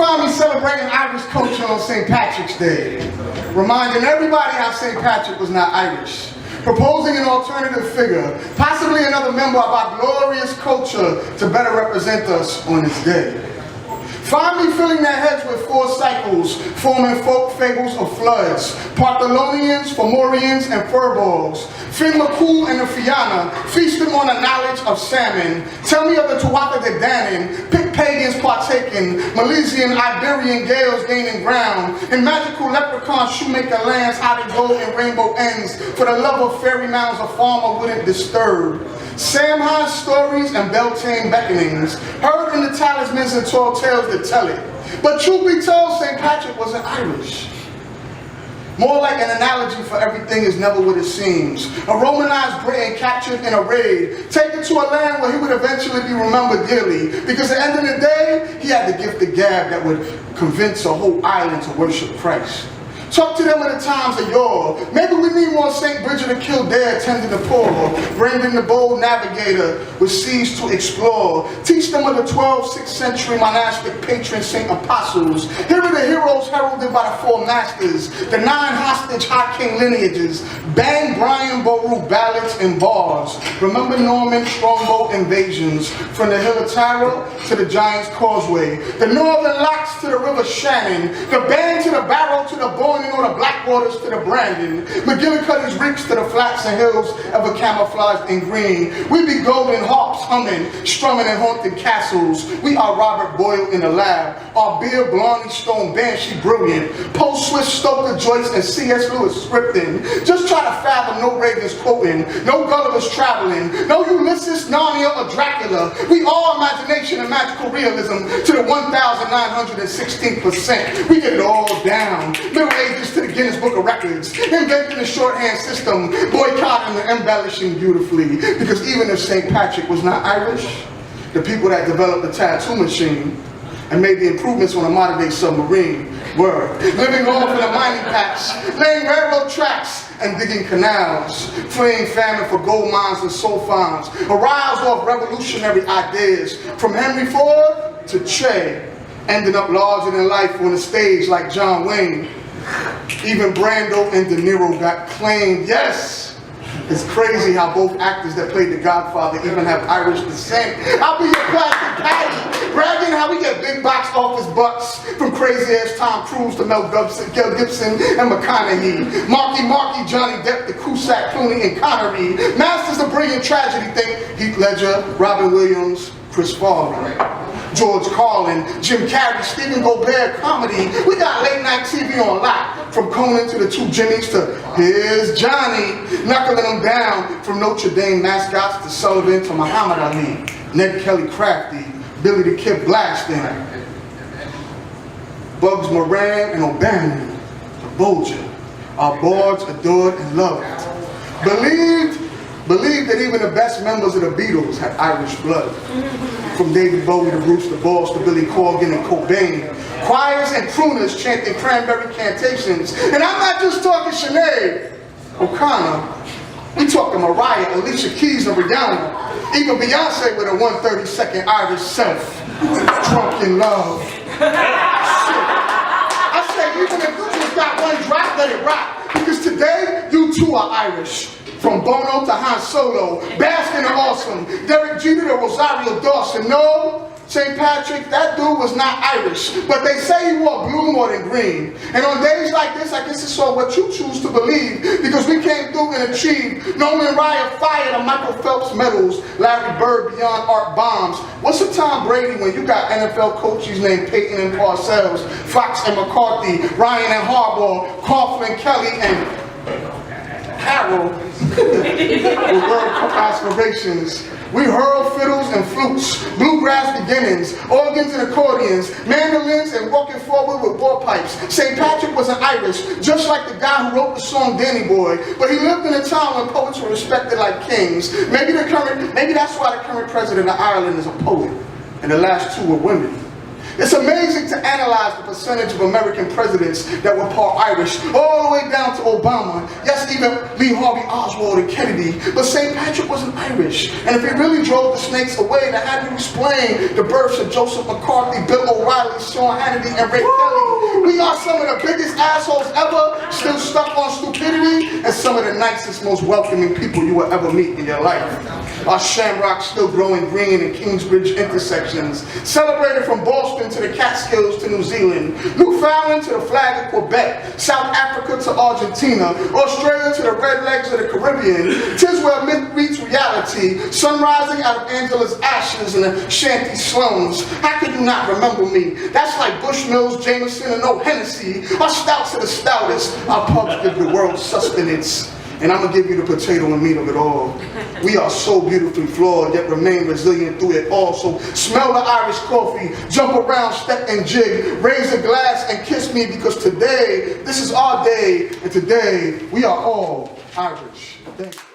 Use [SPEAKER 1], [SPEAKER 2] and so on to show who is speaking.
[SPEAKER 1] find me celebrating Irish culture on St. Patrick's Day, reminding everybody how St. Patrick was not Irish, proposing an alternative figure, possibly another member of our glorious culture to better represent us on this day. Find me filling their heads with four cycles, forming folk fables of floods, Partholonians, Fomorians, and furballs. Finn McCool and the Fianna, feasting on the knowledge of salmon. Tell me of the Tuatha De Danann, pick pagans partaking, Milesian, Iberian gales gaining ground, and magical leprechaun shoemaker lands out of gold and rainbow ends, for the love of fairy mounds a farmer wouldn't disturb. Samhain stories and Beltane beckonings, heard in the talismans and tall tales that tell it. But truth be told, St. Patrick wasn't Irish. More like an analogy for everything is never what it seems. A Romanized Britain captured in a raid, taken to a land where he would eventually be remembered dearly, because at the end of the day, he had the gift of gab that would convince a whole island to worship Christ. Talk to them of the times of yore. Maybe we need more St. Bridget of Kildare tending the poor. Brendan the bold navigator with seas to explore. Teach them of the 12th, 6th century monastic patron St. Apostles. Here are the heroes heralded by the four masters. The 9 hostage high king lineages. Bang Brian Boru ballads and bars. Remember Norman strongbow invasions. From the hill of Tara to the Giant's Causeway. The northern locks to the river Shannon. The band to the Barrow to the Boyne or the Blackwaters to the Brandon, McGillicuddy's reeks to the flats and hills ever camouflaged in green. We be golden harps humming, strumming in haunted castles. We are Robert Boyle in the lab, our beer Blarney Stone Banshee brilliant, Poe Swift Stoker Joyce and C.S. Lewis scripting. Just try to fathom no Ravens quoting, no Gulliver's traveling, no Ulysses, Narnia or Dracula. We all imagination and magical realism to the 1,916%. We get it all down. Middle Ages to the Guinness Book of Records, inventing the shorthand system, boycotting and embellishing beautifully. Because even if St. Patrick was not Irish, the people that developed the tattoo machine and made the improvements on a modern-day submarine were living off in the mining packs, laying railroad tracks and digging canals, fleeing famine for gold mines and sulfons, aroused off revolutionary ideas from Henry Ford to Che, ending up larger than life on the stage like John Wayne. Even Brando and De Niro got claimed. Yes, it's crazy how both actors that played the Godfather even have Irish descent. I'll be your plastic caddy, bragging how we get big box office bucks from crazy ass Tom Cruise to Mel Gibson and McConaughey. Marky, Johnny Depp to Cusack, Clooney, and Connery. Masters of brilliant tragedy, think Heath Ledger, Robin Williams, Chris Farley. George Carlin, Jim Carrey, Stephen Colbert comedy. We got late night TV on lock. From Conan to the Two Jimmies to Here's Johnny. Knuckling them down from Notre Dame mascots to Sullivan to Muhammad Ali. Ned Kelly Crafty, Billy the Kid Blasting. Bugs Moran and O'Bannon, the Bolger. Our boards adored and loved. Believed that even the best members of the Beatles had Irish blood. From David Bowie to Bruce the Balls to Billy Corgan and Cobain. Choirs and crooners chanting cranberry cantations. And I'm not just talking Sinead O'Connor. We talking Mariah, Alicia Keys, and Rihanna. Even Beyonce with a 132nd Irish self. Drunk in love. I say, even if you just got one drop, let it rock. Because today, you too are Irish. From Bono to Han Solo, Baskin and Awesome, Derek Jeter to Rosario Dawson. No, St. Patrick, that dude was not Irish, but they say he wore blue more than green. And on days like this, I guess it's all what you choose to believe, because we came through and achieved Nolan Ryan Fire to Michael Phelps medals, Larry Bird beyond art bombs. What's a Tom Brady when you got NFL coaches named Peyton and Parcells, Fox and McCarthy, Ryan and Harbaugh, Coughlin, Kelly, and Carroll with World Cup aspirations. We hurl fiddles and flutes, bluegrass beginnings, organs and accordions, mandolins and walking forward with war pipes. St. Patrick was an Irish, just like the guy who wrote the song Danny Boy, but he lived in a time when poets were respected like kings. Maybe that's why the current president of Ireland is a poet, and the last two were women. It's amazing to analyze the percentage of American presidents that were part Irish, all the way down to Obama, yes, even Lee Harvey Oswald and Kennedy, but St. Patrick wasn't Irish. And if he really drove the snakes away, then how do you explain the births of Joseph McCarthy, Bill O'Reilly, Sean Hannity, and Ray Kelly? We are some of the biggest assholes ever, still stuck on stupidity, and some of the nicest, most welcoming people you will ever meet in your life. Our shamrocks still growing green in Kingsbridge intersections, celebrated from Boston to the Catskills to New Zealand, Newfoundland to the flag of Quebec, South Africa to Argentina, Australia to the red legs of the Caribbean. 'Tis where myth meets reality, sun rising out of Angela's ashes in the shanty slums. How could you not remember me? That's like Bushmills, Jameson, and no Hennessy. Our stouts are the stoutest, our pubs give the world sustenance. And I'm going to give you the potato and meat of it all. We are so beautifully flawed, yet remain resilient through it all. So smell the Irish coffee, jump around, step and jig, raise a glass and kiss me, because today, this is our day, and today, we are all Irish. Thank you.